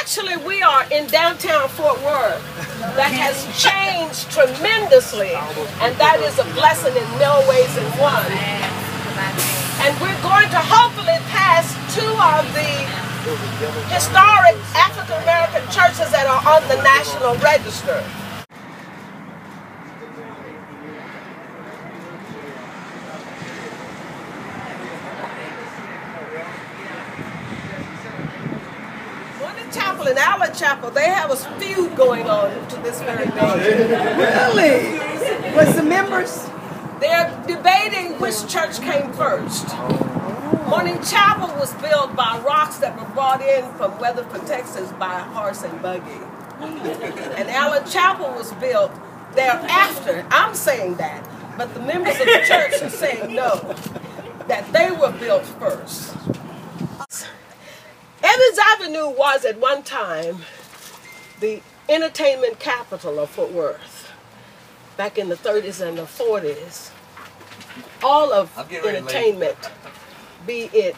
Actually, we are in downtown Fort Worth that has changed tremendously, and that is a blessing in no ways than one. And we're going to hopefully pass two of the historic African American churches that are on the National Register. In our chapel, they have a feud going on to this very day. Really? What's the members? They're debating which church came first. Morning Chapel was built by rocks that were brought in from Weatherford, Texas by horse and buggy. And Allen Chapel was built thereafter. I'm saying that, but the members of the church are saying no, that they were built first. Evans Avenue was at one time the entertainment capital of Fort Worth. Back in the 30s and the 40s, all of entertainment, be it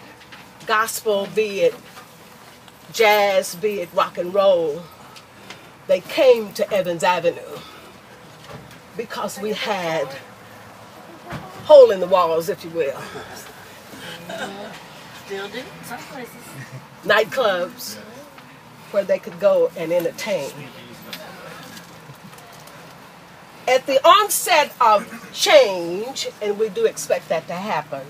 gospel, be it jazz, be it rock and roll, they came to Evans Avenue because we had hole in the walls, if you will. Still do, some places. Nightclubs where they could go and entertain. At the onset of change, and we do expect that to happen,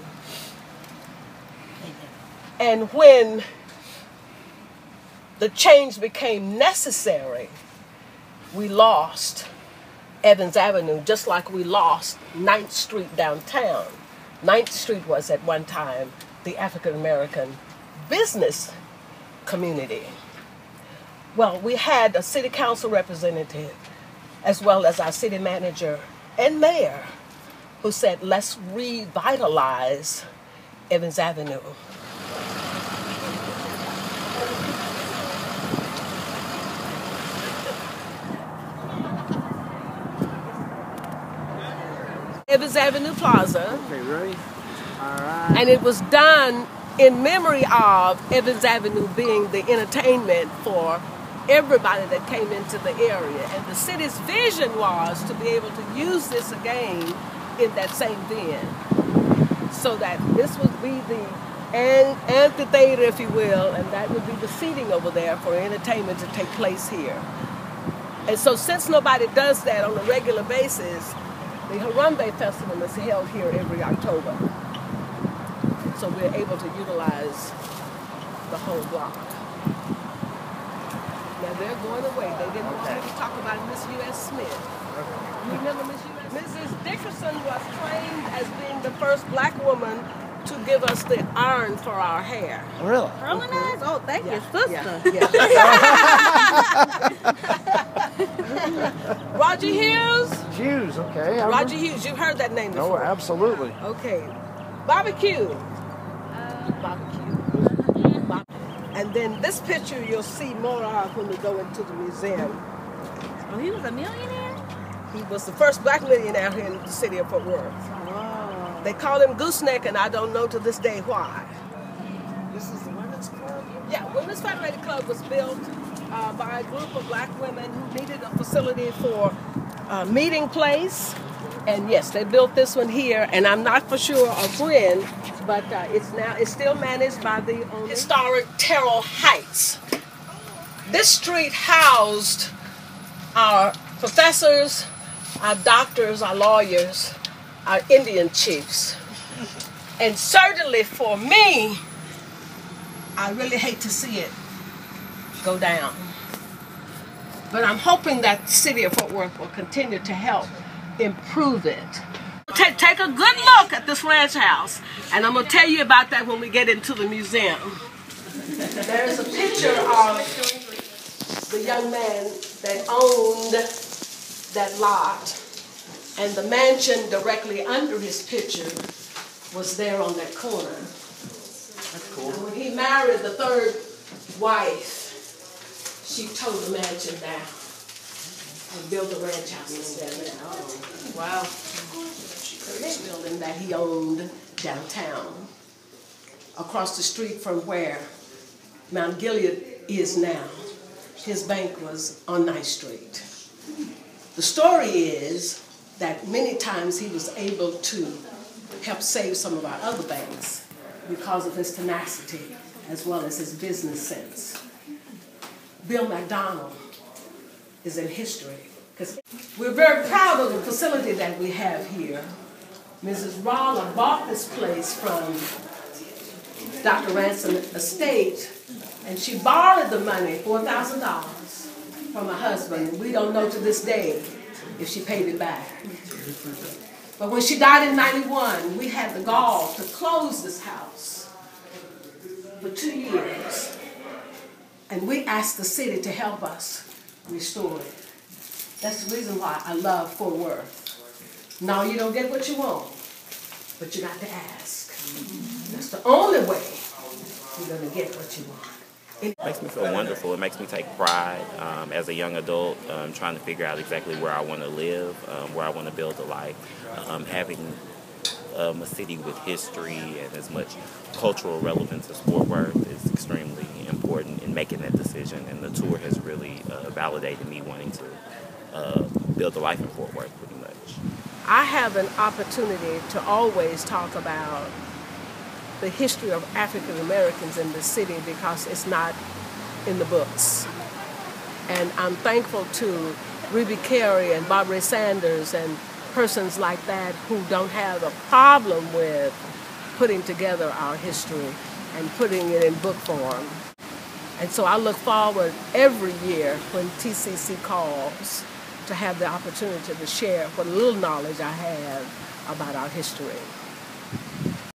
and when the change became necessary, we lost Evans Avenue, just like we lost 9th Street downtown. 9th Street was at one time the African American business community. Well, we had a city council representative as well as our city manager and mayor who said, let's revitalize Evans Avenue. Evans Avenue Plaza. Okay, ready? All right. And it was done in memory of Evans Avenue being the entertainment for everybody that came into the area. And the city's vision was to be able to use this again in that same den. So that this would be the amphitheater, if you will, and that would be the seating over there for entertainment to take place here. And so since nobody does that on a regular basis, the Harambe Festival is held here every October. So we're able to utilize the whole block. Now they're going away. They didn't want me to talk about Miss U.S. Smith. You remember Miss U.S. Mrs. Dickerson was trained as being the first black woman to give us the iron for our hair. Really? Really nice. Oh, thank you, sister. Yeah. Roger Hughes? Hughes, okay. Roger Hughes, you've heard that name before. Oh, absolutely. Okay. Barbecue. And then this picture you'll see more of when we go into the museum. Oh, he was a millionaire? He was the first black millionaire here in the city of Fort Worth. Oh. They call him Gooseneck, and I don't know to this day why. This is the Women's Club? Yeah, Women's Federated Club was built by a group of black women who needed a facility for a meeting place. And yes, they built this one here, and I'm not for sure of when, but it's still managed by the historic Terrell Heights. This street housed our professors, our doctors, our lawyers, our Indian chiefs. And certainly for me, I really hate to see it go down. But I'm hoping that the city of Fort Worth will continue to help improve it. Take a good look at this ranch house, and I'm going to tell you about that when we get into the museum. There's a picture of the young man that owned that lot, and the mansion directly under his picture was there on that corner. That's cool. And when he married the third wife, she tore the mansion down and built a ranch house in there now. Wow. This building that he owned downtown, across the street from where Mount Gilead is now. his bank was on 9th Street. The story is that many times he was able to help save some of our other banks because of his tenacity as well as his business sense. Bill McDonald is in history because we're very proud of the facility that we have here. Mrs. Rolla bought this place from Dr. Ransom Estate, and she borrowed the money, $4,000, from her husband. We don't know to this day if she paid it back. But when she died in '91, we had the gall to close this house for 2 years. And we asked the city to help us restore it. That's the reason why I love Fort Worth. No, you don't get what you want, but you got to ask. That's the only way you're going to get what you want. It makes me feel wonderful. It makes me take pride as a young adult, trying to figure out exactly where I want to live, where I want to build a life. Having a city with history and as much cultural relevance as Fort Worth is extremely important in making that decision. And the tour has really validated me wanting to build a life in Fort Worth pretty much. I have an opportunity to always talk about the history of African Americans in the city because it's not in the books. And I'm thankful to Ruby Carey and Barbara Sanders and persons like that who don't have a problem with putting together our history and putting it in book form. And so I look forward every year when TCC calls to have the opportunity to share what little knowledge I have about our history.